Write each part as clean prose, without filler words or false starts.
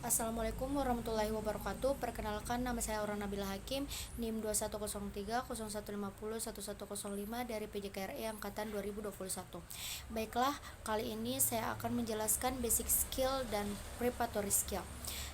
Assalamualaikum warahmatullahi wabarakatuh. Perkenalkan, nama saya Aura Nabila Hakim, NIM 2103 0150 1105 dari PJKRI angkatan 2021. Baiklah, kali ini saya akan menjelaskan basic skill dan preparatory skill,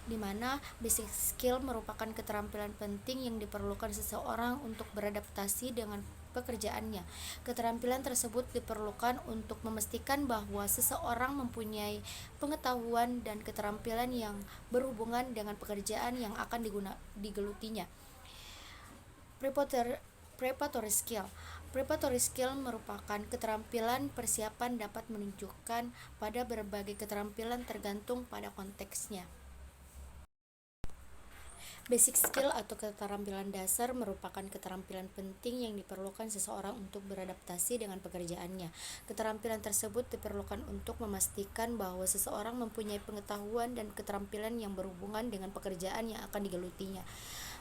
di mana basic skill merupakan keterampilan penting yang diperlukan seseorang untuk beradaptasi dengan pekerjaannya. Keterampilan tersebut diperlukan untuk memastikan bahwa seseorang mempunyai pengetahuan dan keterampilan yang berhubungan dengan pekerjaan yang akan digelutinya. Preparatory skill. Preparatory skill merupakan keterampilan persiapan dapat menunjukkan pada berbagai keterampilan tergantung pada konteksnya. Basic skill atau keterampilan dasar merupakan keterampilan penting yang diperlukan seseorang untuk beradaptasi dengan pekerjaannya. Keterampilan tersebut diperlukan untuk memastikan bahwa seseorang mempunyai pengetahuan dan keterampilan yang berhubungan dengan pekerjaan yang akan digelutinya.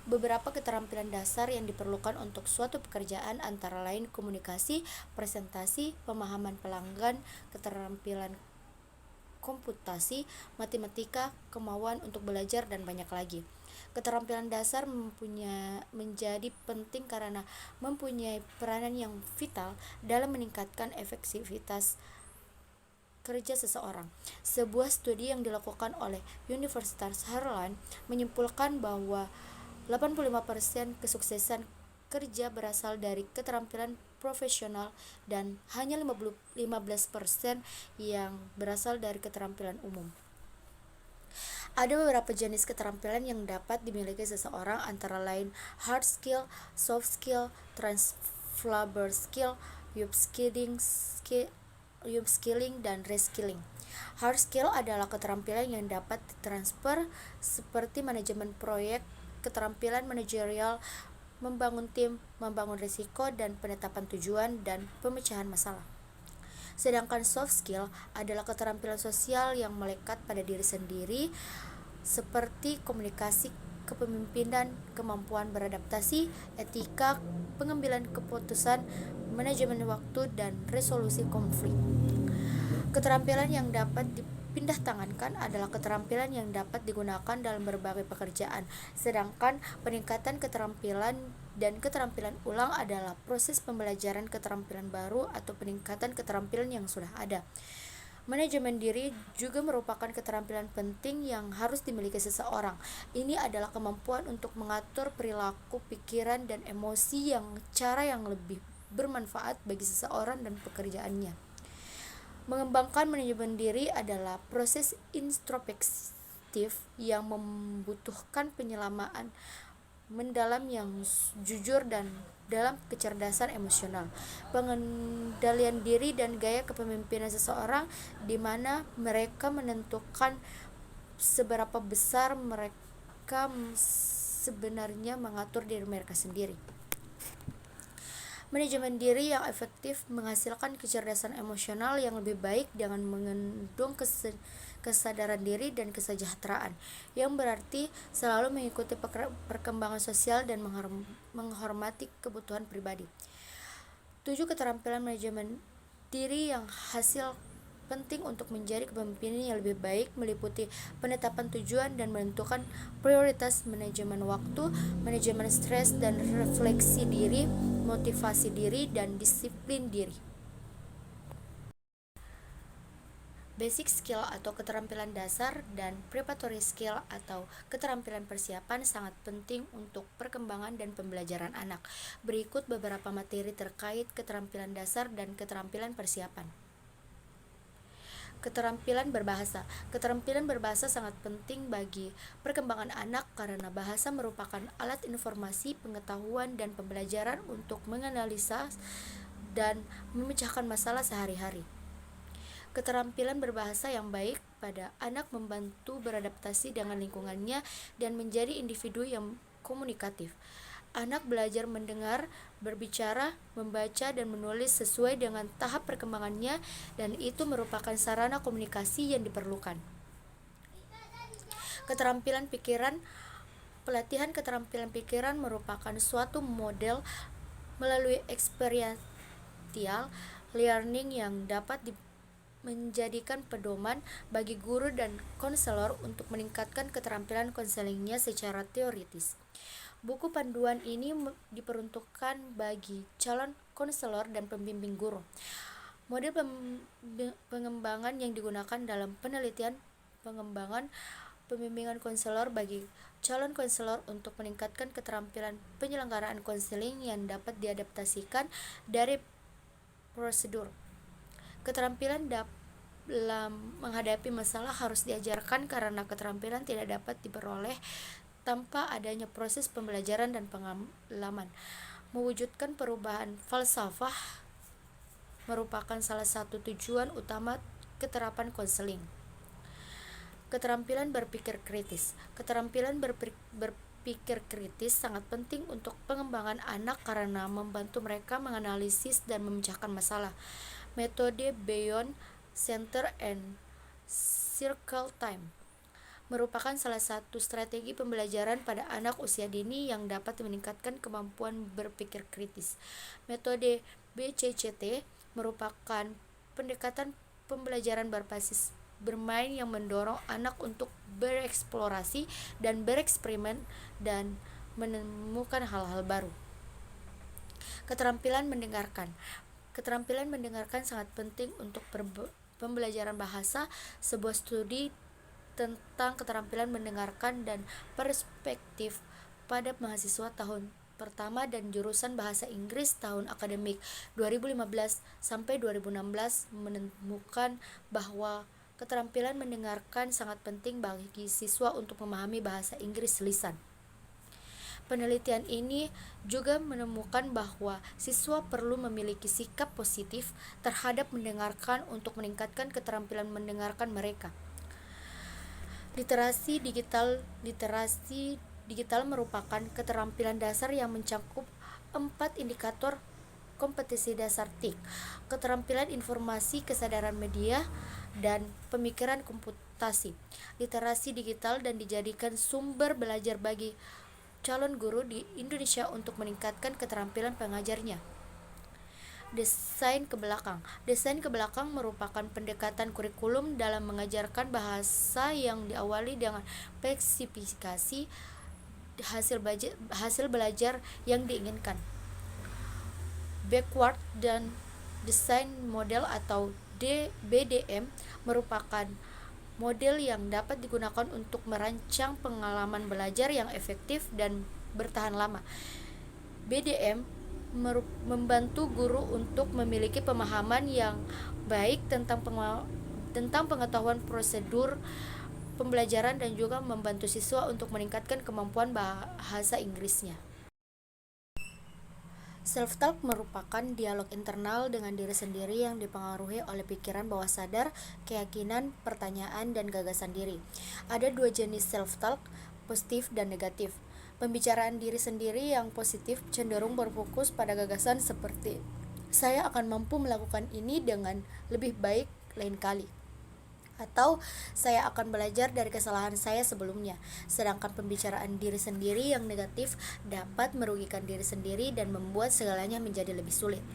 Beberapa keterampilan dasar yang diperlukan untuk suatu pekerjaan antara lain komunikasi, presentasi, pemahaman pelanggan, keterampilan komputasi, matematika, kemauan untuk belajar, dan banyak lagi. Keterampilan dasar menjadi penting karena mempunyai peranan yang vital dalam meningkatkan efektivitas kerja seseorang. Sebuah studi yang dilakukan oleh Universitas Harlan menyimpulkan bahwa 85% kesuksesan kerja berasal dari keterampilan profesional dan hanya 15% yang berasal dari keterampilan umum. Ada beberapa jenis keterampilan yang dapat dimiliki seseorang, antara lain hard skill, soft skill, transferable skill, upskilling, dan reskilling. Hard skill adalah keterampilan yang dapat ditransfer seperti manajemen proyek, keterampilan manajerial, membangun tim, membangun risiko, dan penetapan tujuan dan pemecahan masalah. Sedangkan soft skill adalah keterampilan sosial yang melekat pada diri sendiri, seperti komunikasi, kepemimpinan, kemampuan beradaptasi, etika, pengambilan keputusan, manajemen waktu, dan resolusi konflik. Keterampilan yang dapat dipindah tangankan adalah keterampilan yang dapat digunakan dalam berbagai pekerjaan, sedangkan peningkatan keterampilan dan keterampilan ulang adalah proses pembelajaran keterampilan baru atau peningkatan keterampilan yang sudah ada. Manajemen diri juga merupakan keterampilan penting yang harus dimiliki seseorang. Ini adalah kemampuan untuk mengatur perilaku, pikiran, dan emosi cara yang lebih bermanfaat bagi seseorang dan pekerjaannya. Mengembangkan manajemen diri adalah proses introspektif yang membutuhkan penyelamaan mendalam yang jujur dan dalam kecerdasan emosional, pengendalian diri, dan gaya kepemimpinan seseorang, di mana mereka menentukan seberapa besar mereka sebenarnya mengatur diri mereka sendiri. Manajemen diri yang efektif menghasilkan kecerdasan emosional yang lebih baik dengan mengandung kesadaran diri dan kesejahteraan, yang berarti selalu mengikuti perkembangan sosial dan menghormati kebutuhan pribadi. 7 keterampilan manajemen diri yang hasil penting untuk menjadi kepemimpinan yang lebih baik meliputi penetapan tujuan dan menentukan prioritas, manajemen waktu, manajemen stres dan refleksi diri, motivasi diri, dan disiplin diri. Basic skill atau keterampilan dasar dan preparatory skill atau keterampilan persiapan sangat penting untuk perkembangan dan pembelajaran anak. Berikut beberapa materi terkait keterampilan dasar dan keterampilan persiapan. Keterampilan berbahasa. Keterampilan berbahasa sangat penting bagi perkembangan anak karena bahasa merupakan alat informasi, pengetahuan, dan pembelajaran untuk menganalisa dan memecahkan masalah sehari-hari. Keterampilan berbahasa yang baik pada anak membantu beradaptasi dengan lingkungannya dan menjadi individu yang komunikatif. Anak belajar mendengar, berbicara, membaca, dan menulis sesuai dengan tahap perkembangannya, dan itu merupakan sarana komunikasi yang diperlukan. Keterampilan pikiran. Pelatihan keterampilan pikiran merupakan suatu model melalui experiential learning yang dapat menjadikan pedoman bagi guru dan konselor untuk meningkatkan keterampilan konselingnya secara teoritis. Buku panduan ini diperuntukkan bagi calon konselor dan pembimbing guru. Model pengembangan yang digunakan dalam penelitian pengembangan pembimbingan konselor bagi calon konselor untuk meningkatkan keterampilan penyelenggaraan konseling yang dapat diadaptasikan dari prosedur. Keterampilan dalam menghadapi masalah harus diajarkan karena keterampilan tidak dapat diperoleh tanpa adanya proses pembelajaran dan pengalaman. Mewujudkan perubahan falsafah merupakan salah satu tujuan utama keterapan konseling. Keterampilan berpikir kritis. Keterampilan berpikir kritis sangat penting untuk pengembangan anak karena membantu mereka menganalisis dan memecahkan masalah. Metode Beyond Center and Circle Time merupakan salah satu strategi pembelajaran pada anak usia dini yang dapat meningkatkan kemampuan berpikir kritis. Metode BCCT merupakan pendekatan pembelajaran berbasis bermain yang mendorong anak untuk bereksplorasi dan bereksperimen dan menemukan hal-hal baru. Keterampilan mendengarkan. Keterampilan mendengarkan sangat penting untuk pembelajaran bahasa. Sebuah studi tentang keterampilan mendengarkan dan perspektif pada mahasiswa tahun pertama dan jurusan bahasa Inggris tahun akademik 2015 sampai 2016 menemukan bahwa keterampilan mendengarkan sangat penting bagi siswa untuk memahami bahasa Inggris lisan. Penelitian ini juga menemukan bahwa siswa perlu memiliki sikap positif terhadap mendengarkan untuk meningkatkan keterampilan mendengarkan mereka. Literasi digital merupakan keterampilan dasar yang mencakup 4 indikator kompetensi dasar TIK, keterampilan informasi, kesadaran media, dan pemikiran komputasi. Literasi digital dan dijadikan sumber belajar bagi calon guru di Indonesia untuk meningkatkan keterampilan pengajarnya. Desain ke belakang. Desain ke belakang merupakan pendekatan kurikulum dalam mengajarkan bahasa yang diawali dengan spesifikasi hasil belajar yang diinginkan. Backward dan Design Model atau BDM merupakan model yang dapat digunakan untuk merancang pengalaman belajar yang efektif dan bertahan lama. BDM membantu guru untuk memiliki pemahaman yang baik tentang pengetahuan prosedur pembelajaran dan juga membantu siswa untuk meningkatkan kemampuan bahasa Inggrisnya. Self-talk merupakan dialog internal dengan diri sendiri yang dipengaruhi oleh pikiran bawah sadar, keyakinan, pertanyaan, dan gagasan diri. Ada 2 jenis self-talk, positif dan negatif. Pembicaraan diri sendiri yang positif cenderung berfokus pada gagasan seperti, saya akan mampu melakukan ini dengan lebih baik lain kali, atau saya akan belajar dari kesalahan saya sebelumnya. Sedangkan pembicaraan diri sendiri yang negatif dapat merugikan diri sendiri dan membuat segalanya menjadi lebih sulit.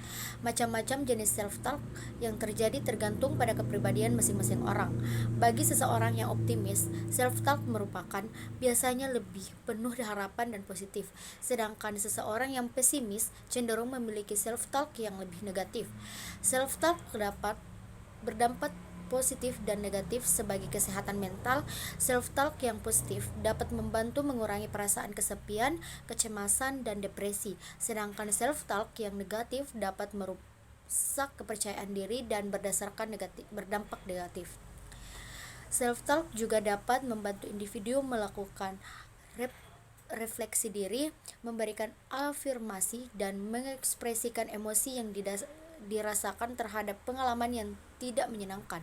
Macam-macam jenis self-talk yang terjadi tergantung pada kepribadian masing-masing orang. Bagi seseorang yang optimis, self-talk merupakan biasanya lebih penuh harapan dan positif. Sedangkan seseorang yang pesimis cenderung memiliki self-talk yang lebih negatif. Self-talk dapat berdampak positif dan negatif sebagai kesehatan mental. Self-talk yang positif dapat membantu mengurangi perasaan kesepian, kecemasan, dan depresi. Sedangkan self-talk yang negatif dapat merusak kepercayaan diri dan berdampak negatif. Self-talk juga dapat membantu individu melakukan refleksi diri, memberikan afirmasi, dan mengekspresikan emosi yang dirasakan terhadap pengalaman yang tidak menyenangkan.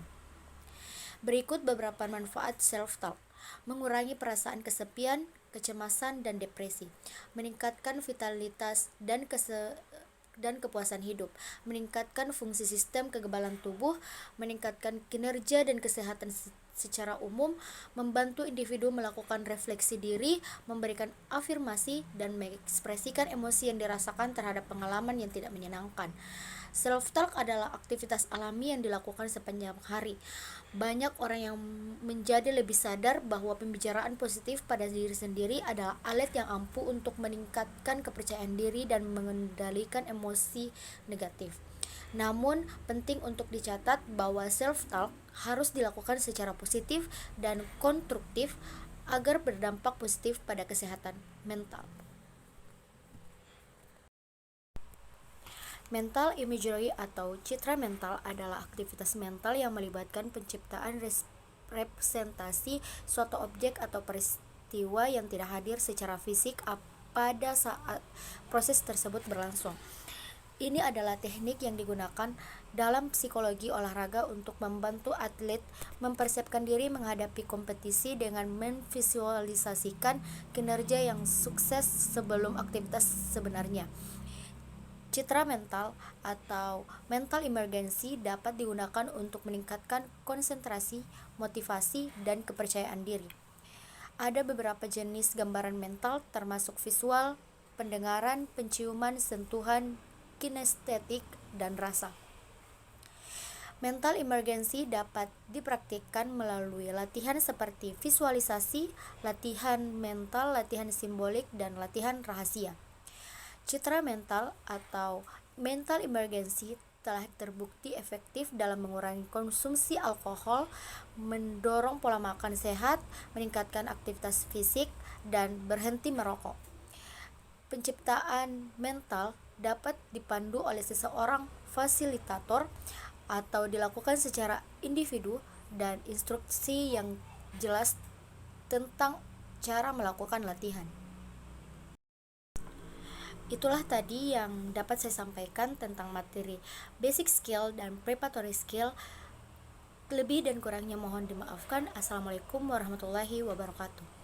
Berikut beberapa manfaat self-talk. Mengurangi perasaan kesepian, kecemasan, dan depresi. Meningkatkan vitalitas dan kepuasan hidup. Meningkatkan fungsi sistem kekebalan tubuh. Meningkatkan kinerja dan kesehatan secara umum membantu individu melakukan refleksi diri, memberikan afirmasi, dan mengekspresikan emosi yang dirasakan terhadap pengalaman yang tidak menyenangkan. Self-talk adalah aktivitas alami yang dilakukan sepanjang hari. Banyak orang yang menjadi lebih sadar bahwa pembicaraan positif pada diri sendiri adalah alat yang ampuh untuk meningkatkan kepercayaan diri dan mengendalikan emosi negatif. Namun, penting untuk dicatat bahwa self-talk harus dilakukan secara positif dan konstruktif agar berdampak positif pada kesehatan mental. Mental imagery atau citra mental adalah aktivitas mental yang melibatkan penciptaan representasi suatu objek atau peristiwa yang tidak hadir secara fisik pada saat proses tersebut berlangsung. Ini adalah teknik yang digunakan dalam psikologi olahraga untuk membantu atlet mempersiapkan diri menghadapi kompetisi dengan memvisualisasikan kinerja yang sukses sebelum aktivitas sebenarnya. Citra mental atau mental emergency dapat digunakan untuk meningkatkan konsentrasi, motivasi, dan kepercayaan diri. Ada beberapa jenis gambaran mental termasuk visual, pendengaran, penciuman, sentuhan, kinestetik, dan rasa. Mental emergency dapat dipraktikkan melalui latihan seperti visualisasi, latihan mental, latihan simbolik, dan latihan rahasia. Citra mental atau mental emergency telah terbukti efektif dalam mengurangi konsumsi alkohol, mendorong pola makan sehat, meningkatkan aktivitas fisik, dan berhenti merokok. Penciptaan mental dapat dipandu oleh seseorang fasilitator atau dilakukan secara individu dan instruksi yang jelas tentang cara melakukan latihan. Itulah tadi yang dapat saya sampaikan tentang materi basic skill dan preparatory skill. Lebih dan kurangnya mohon dimaafkan. Assalamualaikum warahmatullahi wabarakatuh.